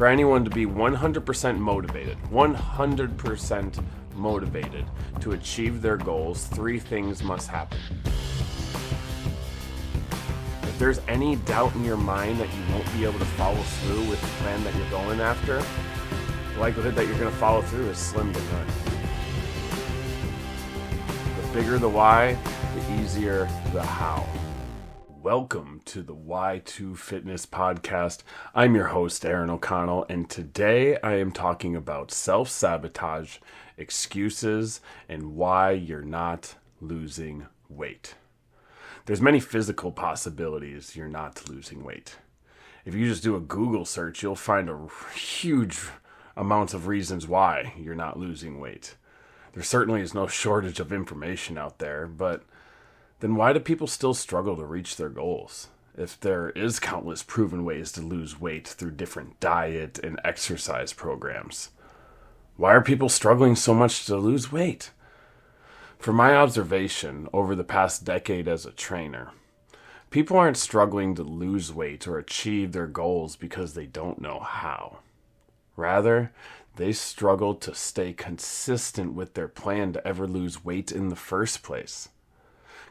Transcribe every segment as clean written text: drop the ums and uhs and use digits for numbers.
For anyone to be 100% motivated to achieve their goals, 3 things must happen. If there's any doubt in your mind that you won't be able to follow through with the plan that you're going after, the likelihood that you're going to follow through is slim to none. The bigger the why, the easier the how. Welcome to the Y2 Fitness Podcast. I'm your host, Aaron O'Connell, and today I am talking about self-sabotage, excuses, and why you're not losing weight. There's many physical possibilities you're not losing weight. If you just do a Google search, you'll find a huge amount of reasons why you're not losing weight. There certainly is no shortage of information out there, but then why do people still struggle to reach their goals? If there is countless proven ways to lose weight through different diet and exercise programs, why are people struggling so much to lose weight? From my observation over the past decade as a trainer, people aren't struggling to lose weight or achieve their goals because they don't know how. Rather, they struggle to stay consistent with their plan to ever lose weight in the first place.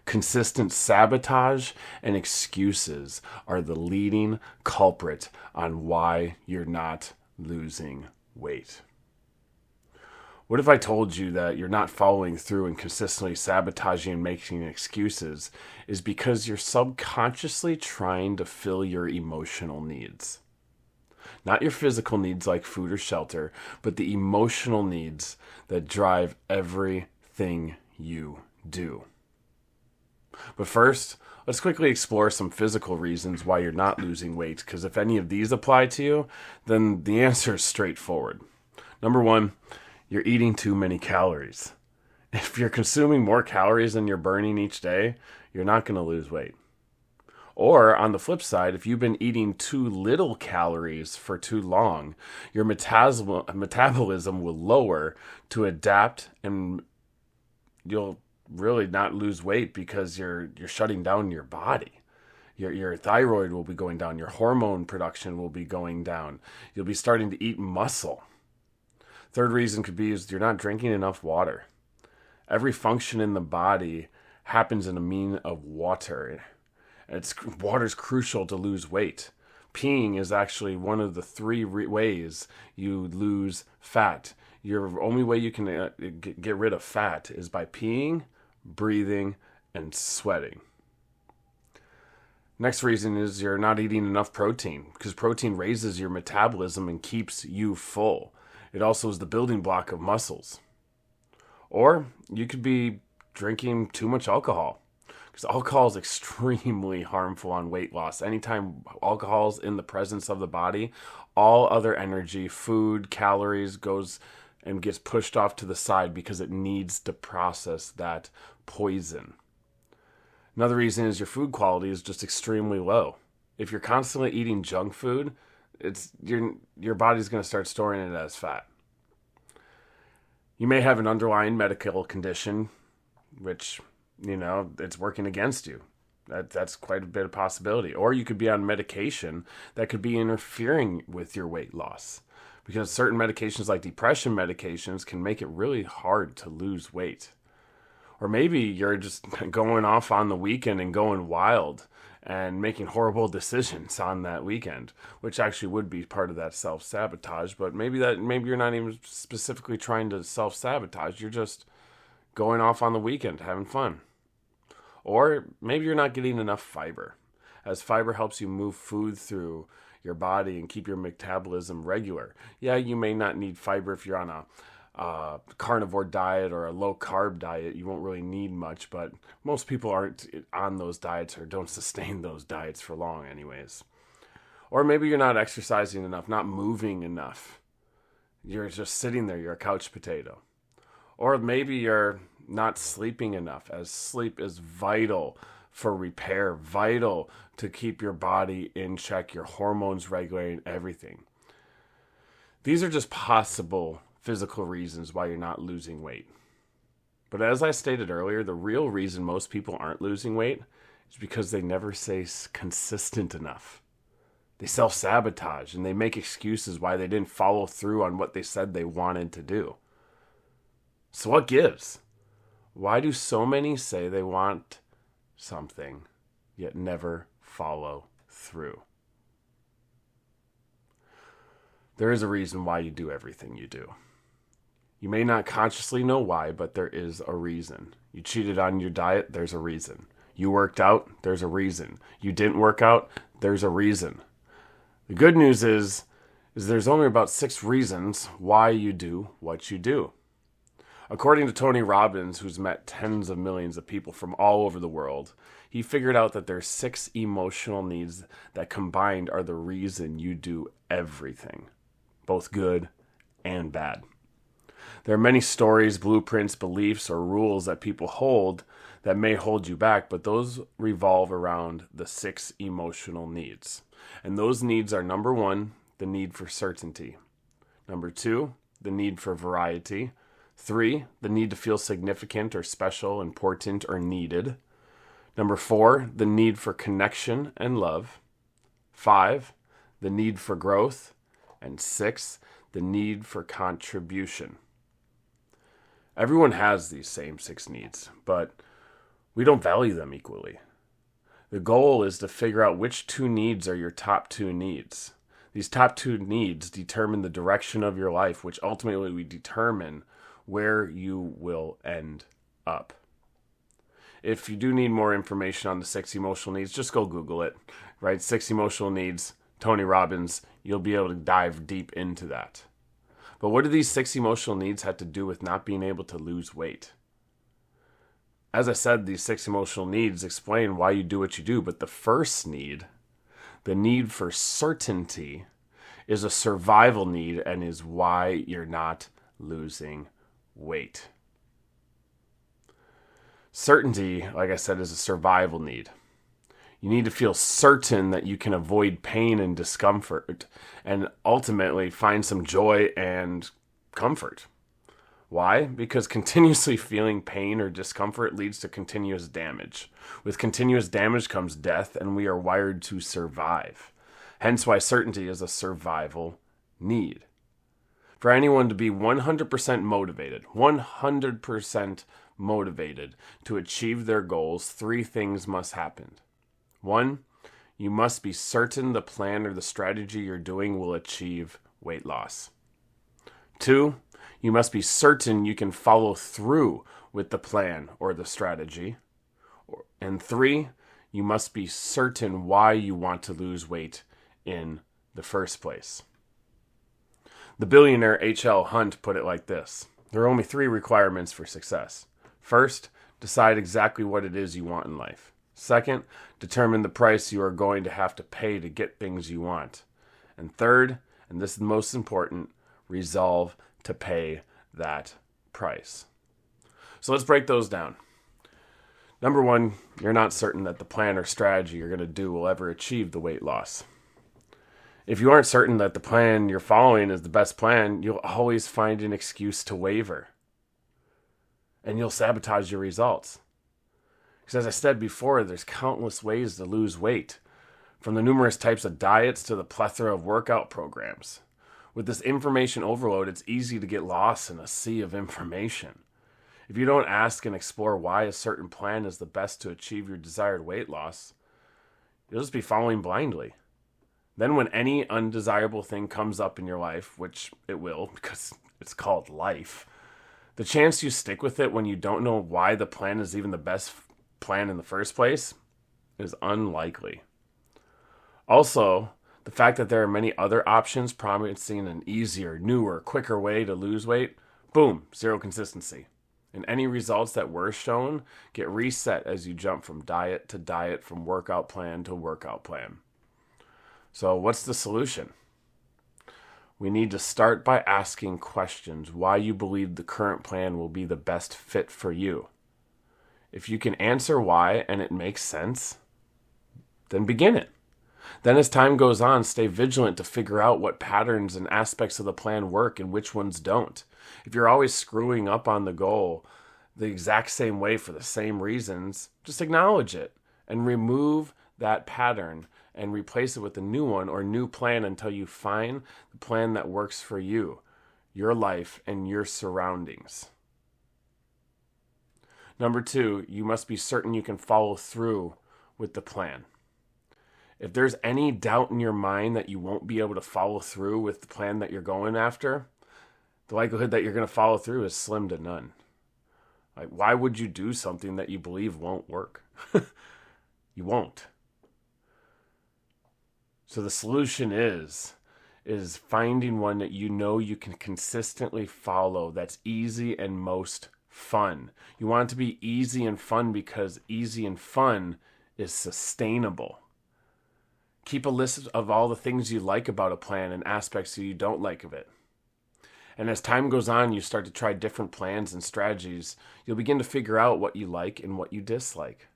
Consistent sabotage and excuses are the leading culprit on why you're not losing weight. What if I told you that you're not following through and consistently sabotaging and making excuses is because you're subconsciously trying to fill your emotional needs? Not your physical needs like food or shelter, but the emotional needs that drive everything you do. But first, let's quickly explore some physical reasons why you're not losing weight, because if any of these apply to you, then the answer is straightforward. Number 1, you're eating too many calories. If you're consuming more calories than you're burning each day, you're not going to lose weight. Or on the flip side, if you've been eating too little calories for too long, your metabolism will lower to adapt, and you'll really not lose weight because you're shutting down your body. Your thyroid will be going down. Your hormone production will be going down. You'll be starting to eat muscle. Third reason could be is you're not drinking enough water. Every function in the body happens in a mean of water. Water's crucial to lose weight. Peeing is actually one of the 3 ways you lose fat. Your only way you can get rid of fat is by peeing, breathing, and sweating. Next reason is you're not eating enough protein, because protein raises your metabolism and keeps you full. It also is the building block of muscles. Or you could be drinking too much alcohol, because alcohol is extremely harmful on weight loss. Anytime alcohol is in the presence of the body, all other energy, food, calories goes and gets pushed off to the side because it needs to process that poison. Another reason is your food quality is just extremely low. If you're constantly eating junk food, your body's going to start storing it as fat. You may have an underlying medical condition, which, it's working against you. That's quite a bit of possibility. Or you could be on medication that could be interfering with your weight loss, because certain medications like depression medications can make it really hard to lose weight. Or maybe you're just going off on the weekend and going wild and making horrible decisions on that weekend, which actually would be part of that self-sabotage. But maybe you're not even specifically trying to self-sabotage. You're just going off on the weekend, having fun. Or maybe you're not getting enough fiber, as fiber helps you move food through your body and keep your metabolism regular. Yeah, you may not need fiber if you're on a carnivore diet or a low-carb diet. You won't really need much, but most people aren't on those diets or don't sustain those diets for long anyways. Or maybe you're not exercising enough, not moving enough. You're just sitting there, you're a couch potato. Or maybe you're not sleeping enough, as sleep is vital for repair, vital to keep your body in check, your hormones regulating everything. These are just possible physical reasons why you're not losing weight. But as I stated earlier, the real reason most people aren't losing weight is because they never stay consistent enough. They self-sabotage and they make excuses why they didn't follow through on what they said they wanted to do. So what gives? Why do so many say they want something, yet never follow through? There is a reason why you do everything you do. You may not consciously know why, but there is a reason. You cheated on your diet, there's a reason. You worked out, there's a reason. You didn't work out, there's a reason. The good news is there's only about 6 reasons why you do what you do. According to Tony Robbins, who's met tens of millions of people from all over the world, he figured out that there's 6 emotional needs that combined are the reason you do everything, both good and bad. There are many stories, blueprints, beliefs, or rules that people hold that may hold you back, but those revolve around the 6 emotional needs. And those needs are: number 1, the need for certainty. Number 2, the need for variety. 3, the need to feel significant or special, important, or needed. Number 4, the need for connection and love. 5, the need for growth. And 6, the need for contribution. Everyone has these same 6 needs, but we don't value them equally. The goal is to figure out which 2 needs are your top 2 needs. These top 2 needs determine the direction of your life, which ultimately will determine where you will end up. If you do need more information on the 6 emotional needs, just go Google it, right? 6 emotional needs, Tony Robbins. You'll be able to dive deep into that. But what do these 6 emotional needs have to do with not being able to lose weight? As I said, these 6 emotional needs explain why you do what you do, but the first need, the need for certainty, is a survival need and is why you're not losing weight. Certainty, like I said, is a survival need. You need to feel certain that you can avoid pain and discomfort and ultimately find some joy and comfort. Why? Because continuously feeling pain or discomfort leads to continuous damage. With continuous damage comes death, and we are wired to survive. Hence why certainty is a survival need. For anyone to be 100% motivated to achieve their goals, 3 things must happen. 1, you must be certain the plan or the strategy you're doing will achieve weight loss. 2, you must be certain you can follow through with the plan or the strategy. And 3, you must be certain why you want to lose weight in the first place. The billionaire H.L. Hunt put it like this: there are only 3 requirements for success. First, decide exactly what it is you want in life. Second, determine the price you are going to have to pay to get things you want. And third, and this is the most important, resolve to pay that price. So let's break those down. Number 1, you're not certain that the plan or strategy you're going to do will ever achieve the weight loss. If you aren't certain that the plan you're following is the best plan, you'll always find an excuse to waver. And you'll sabotage your results. Because as I said before, there's countless ways to lose weight, from the numerous types of diets to the plethora of workout programs. With this information overload, it's easy to get lost in a sea of information. If you don't ask and explore why a certain plan is the best to achieve your desired weight loss, you'll just be following blindly. Then when any undesirable thing comes up in your life, which it will because it's called life, the chance you stick with it when you don't know why the plan is even the best plan in the first place is unlikely. Also, the fact that there are many other options promising an easier, newer, quicker way to lose weight, boom, 0 consistency. And any results that were shown get reset as you jump from diet to diet, from workout plan to workout plan. So what's the solution? We need to start by asking questions why you believe the current plan will be the best fit for you. If you can answer why and it makes sense, then begin it. Then as time goes on, stay vigilant to figure out what patterns and aspects of the plan work and which ones don't. If you're always screwing up on the goal the exact same way for the same reasons, just acknowledge it and remove that pattern and replace it with a new one or new plan until you find the plan that works for you, your life, and your surroundings. Number 2, you must be certain you can follow through with the plan. If there's any doubt in your mind that you won't be able to follow through with the plan that you're going after, the likelihood that you're going to follow through is slim to none. Like, why would you do something that you believe won't work? You won't. So the solution is finding one that you know you can consistently follow, that's easy and most fun. You want it to be easy and fun because easy and fun is sustainable. Keep a list of all the things you like about a plan and aspects that you don't like of it. And as time goes on, you start to try different plans and strategies. You'll begin to figure out what you like and what you dislike.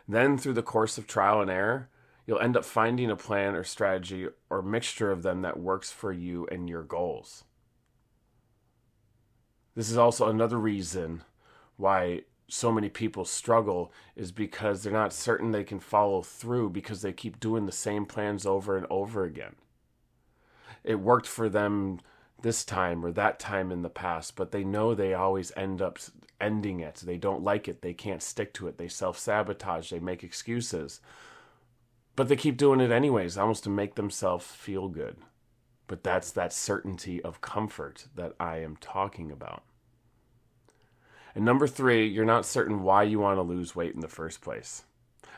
Then through the course of trial and error, you'll end up finding a plan or strategy or mixture of them that works for you and your goals. This is also another reason why so many people struggle, is because they're not certain they can follow through because they keep doing the same plans over and over again. It worked for them this time or that time in the past, but they know they always end up ending it. They don't like it. They can't stick to it. They self-sabotage. They make excuses. But they keep doing it anyways, almost to make themselves feel good. But that's that certainty of comfort that I am talking about. And number 3, you're not certain why you want to lose weight in the first place.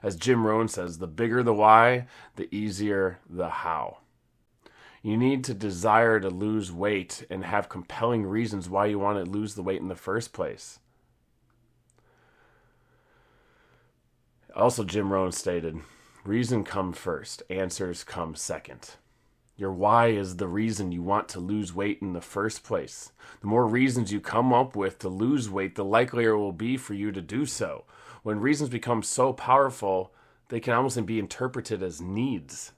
As Jim Rohn says, the bigger the why, the easier the how. You need to desire to lose weight and have compelling reasons why you want to lose the weight in the first place. Also, Jim Rohn stated, reason comes first, answers come second. Your why is the reason you want to lose weight in the first place. The more reasons you come up with to lose weight, the likelier it will be for you to do so. When reasons become so powerful, they can almost be interpreted as needs.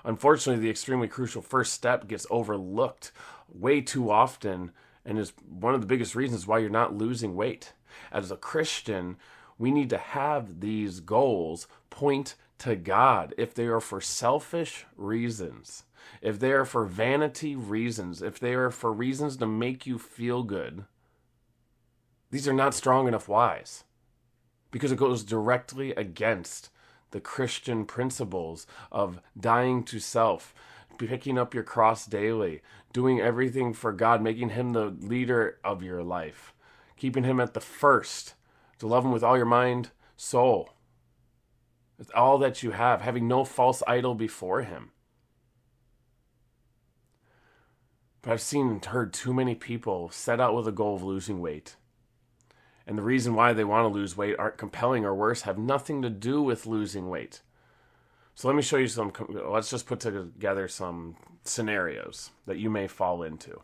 Unfortunately, the extremely crucial first step gets overlooked way too often and is one of the biggest reasons why you're not losing weight. As a Christian, we need to have these goals point to God. If they are for selfish reasons, if they are for vanity reasons, if they are for reasons to make you feel good, these are not strong enough whys, because it goes directly against the Christian principles of dying to self, picking up your cross daily, doing everything for God, making Him the leader of your life, keeping Him at the first, to love Him with all your mind, soul, with all that you have, having no false idol before Him. But I've seen and heard too many people set out with a goal of losing weight. And the reason why they want to lose weight aren't compelling or worse, have nothing to do with losing weight. So let me show you let's just put together some scenarios that you may fall into.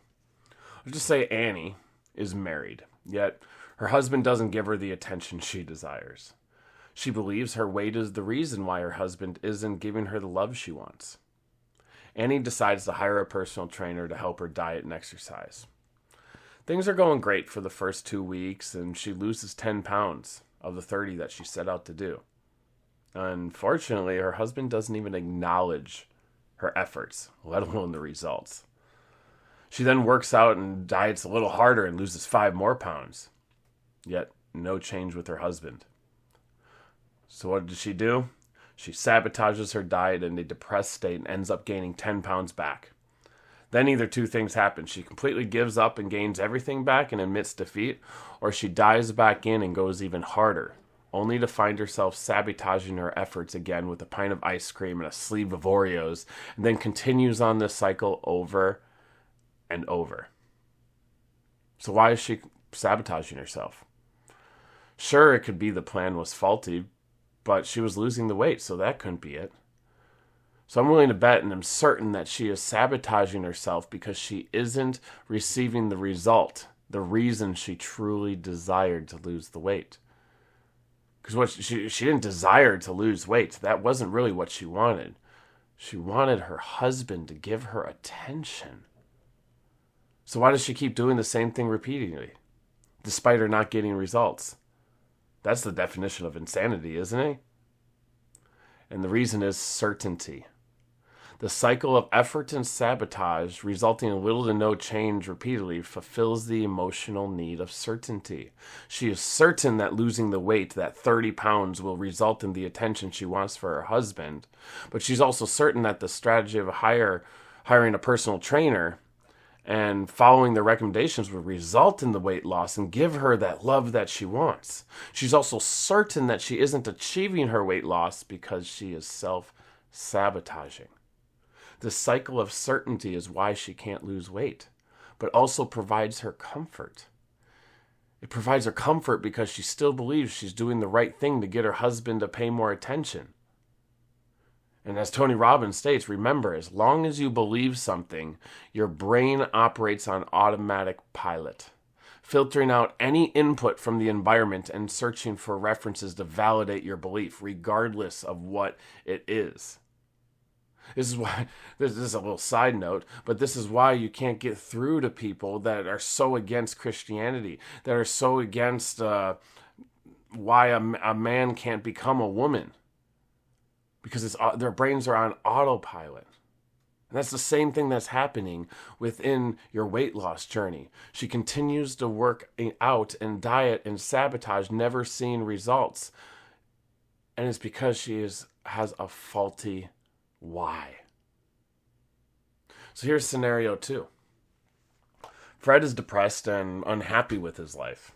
Let's just say Annie is married, yet her husband doesn't give her the attention she desires. She believes her weight is the reason why her husband isn't giving her the love she wants. Annie decides to hire a personal trainer to help her diet and exercise. Things are going great for the first 2 weeks, and she loses 10 pounds of the 30 that she set out to do. Unfortunately, her husband doesn't even acknowledge her efforts, let alone the results. She then works out and diets a little harder and loses 5 more pounds. Yet, no change with her husband. So what does she do? She sabotages her diet in a depressed state and ends up gaining 10 pounds back. Then either two things happen. She completely gives up and gains everything back and admits defeat, or she dives back in and goes even harder, only to find herself sabotaging her efforts again with a pint of ice cream and a sleeve of Oreos, and then continues on this cycle over and over. So why is she sabotaging herself? Sure, it could be the plan was faulty, but she was losing the weight, so that couldn't be it. So I'm willing to bet and I'm certain that she is sabotaging herself because she isn't receiving the result, the reason she truly desired to lose the weight. Because she didn't desire to lose weight. That wasn't really what she wanted. She wanted her husband to give her attention. So why does she keep doing the same thing repeatedly, despite her not getting results? That's the definition of insanity, isn't it? And the reason is certainty. The cycle of effort and sabotage, resulting in little to no change repeatedly, fulfills the emotional need of certainty. She is certain that losing the weight, that 30 pounds, will result in the attention she wants for her husband. But she's also certain that the strategy of hiring a personal trainer and following the recommendations will result in the weight loss and give her that love that she wants. She's also certain that she isn't achieving her weight loss because she is self-sabotaging. The cycle of certainty is why she can't lose weight, but also provides her comfort. It provides her comfort because she still believes she's doing the right thing to get her husband to pay more attention. And as Tony Robbins states, remember, as long as you believe something, your brain operates on automatic pilot, filtering out any input from the environment and searching for references to validate your belief, regardless of what it is. This is why, this is a little side note, but this is why you can't get through to people that are so against Christianity, that are so against why a man can't become a woman. Because their brains are on autopilot. And that's the same thing that's happening within your weight loss journey. She continues to work out and diet and sabotage, never seeing results. And it's because she has a faulty why. So here's scenario 2. Fred is depressed and unhappy with his life.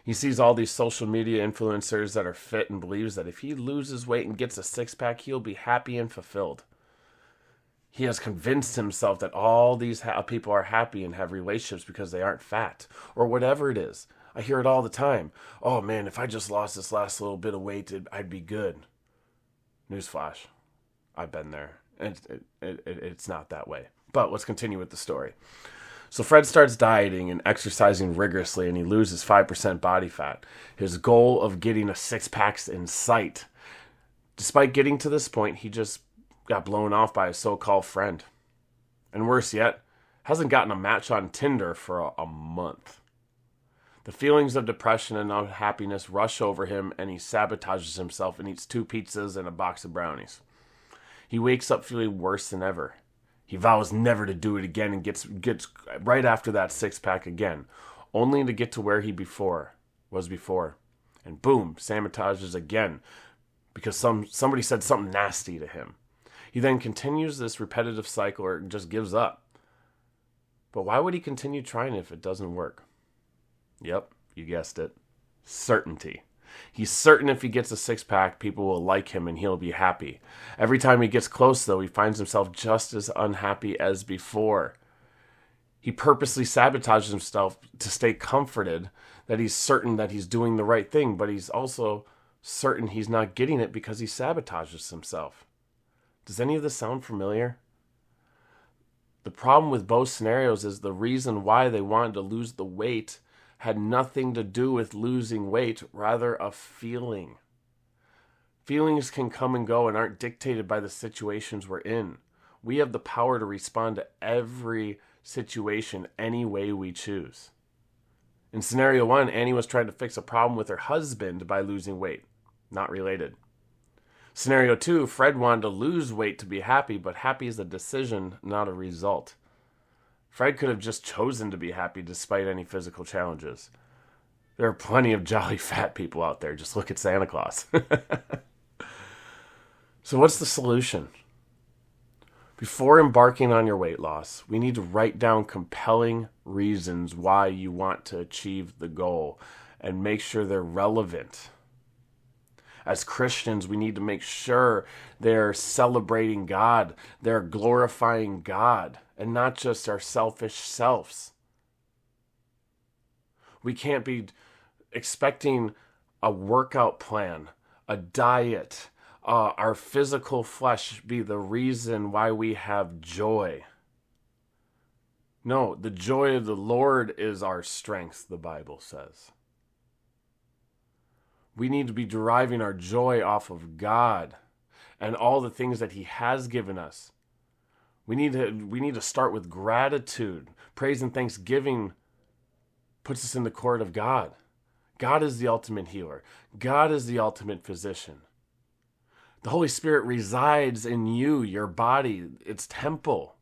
He sees all these social media influencers that are fit and believes that if he loses weight and gets a six-pack, he'll be happy and fulfilled. He has convinced himself that all these people are happy and have relationships because they aren't fat, or whatever it is. I hear it all the time. Oh man, if I just lost this last little bit of weight, I'd be good. Newsflash. I've been there. It's not that way. But let's continue with the story. So Fred starts dieting and exercising rigorously, and he loses 5% body fat. His goal of getting a six-pack's in sight. Despite getting to this point, he just got blown off by a so-called friend. And worse yet, hasn't gotten a match on Tinder for a month. The feelings of depression and unhappiness rush over him, and he sabotages himself and eats 2 pizzas and a box of brownies. He wakes up feeling worse than ever. He vows never to do it again and gets right after that six-pack again, only to get to where he was before. And boom, sabotages again because somebody said something nasty to him. He then continues this repetitive cycle or just gives up. But why would he continue trying if it doesn't work? Yep, you guessed it. Certainty. He's certain if he gets a six-pack, people will like him and he'll be happy. Every time he gets close, though, he finds himself just as unhappy as before. He purposely sabotages himself to stay comforted that he's certain that he's doing the right thing, but he's also certain he's not getting it because he sabotages himself. Does any of this sound familiar? The problem with both scenarios is the reason why they wanted to lose the weight had nothing to do with losing weight, rather a feeling. Feelings can come and go and aren't dictated by the situations we're in. We have the power to respond to every situation any way we choose. In scenario 1, Annie was trying to fix a problem with her husband by losing weight. Not related. Scenario 2, Fred wanted to lose weight to be happy, but happy is a decision, not a result. Fred could have just chosen to be happy despite any physical challenges. There are plenty of jolly fat people out there. Just look at Santa Claus. So what's the solution? Before embarking on your weight loss, we need to write down compelling reasons why you want to achieve the goal and make sure they're relevant. As Christians, we need to make sure they're celebrating God, they're glorifying God, and not just our selfish selves. We can't be expecting a workout plan, a diet, our physical flesh be the reason why we have joy. No, the joy of the Lord is our strength, the Bible says. We need to be deriving our joy off of God and all the things that He has given us. We need to start with gratitude. Praise and thanksgiving puts us in the court of God. God is the ultimate healer. God is the ultimate physician. The Holy Spirit resides in you, your body, its temple.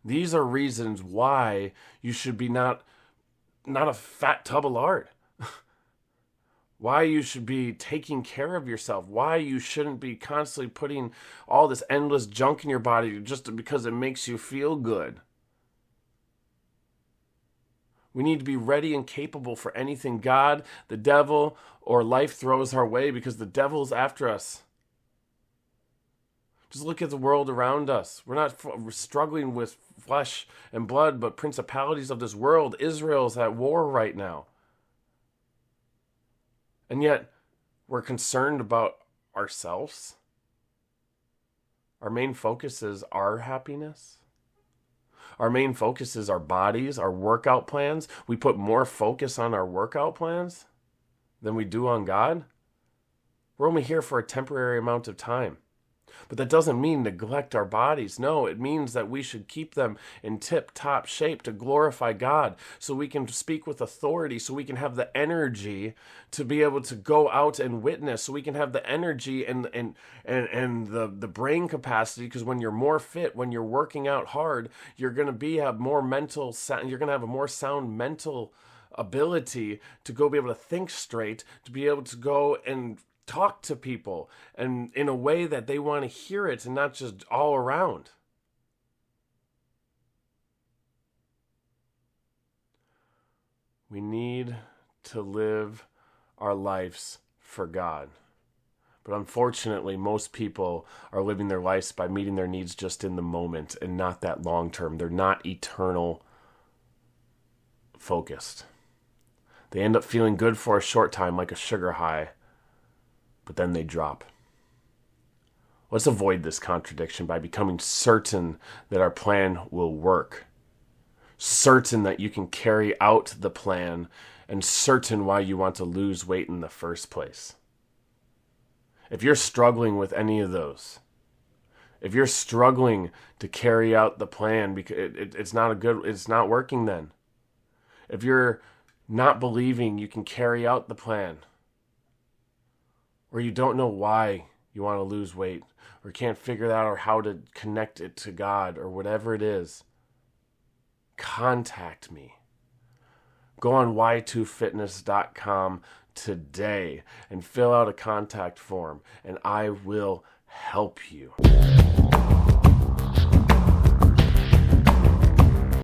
These are reasons why you should be not a fat tub of lard. Why you should be taking care of yourself. Why you shouldn't be constantly putting all this endless junk in your body just because it makes you feel good. We need to be ready and capable for anything God, the devil, or life throws our way, because the devil's after us. Just look at the world around us. We're struggling with flesh and blood, but principalities of this world. Israel's at war right now. And yet, we're concerned about ourselves. Our main focus is our happiness. Our main focus is our bodies, our workout plans. We put more focus on our workout plans than we do on God. We're only here for a temporary amount of time. But that doesn't mean neglect our bodies. No, it means that we should keep them in tip-top shape to glorify God, so we can speak with authority, so we can have the energy to be able to go out and witness, so we can have the energy and the brain capacity, because when you're more fit, when you're working out hard, you're going to have more mental, you're going to have a more sound mental ability to go be able to think straight, to be able to go and talk to people and in a way that they want to hear it and not just all around. We need to live our lives for God. But unfortunately, most people are living their lives by meeting their needs just in the moment and not that long term. They're not eternal focused. They end up feeling good for a short time, like a sugar high, but then they drop. Let's avoid this contradiction by becoming certain that our plan will work. Certain that you can carry out the plan, and certain why you want to lose weight in the first place. If you're struggling with any of those, if you're struggling to carry out the plan because it's not working then. If you're not believing you can carry out the plan, or you don't know why you want to lose weight, or can't figure out or how to connect it to God, or whatever it is, contact me. Go on y2fitness.com today and fill out a contact form, and I will help you.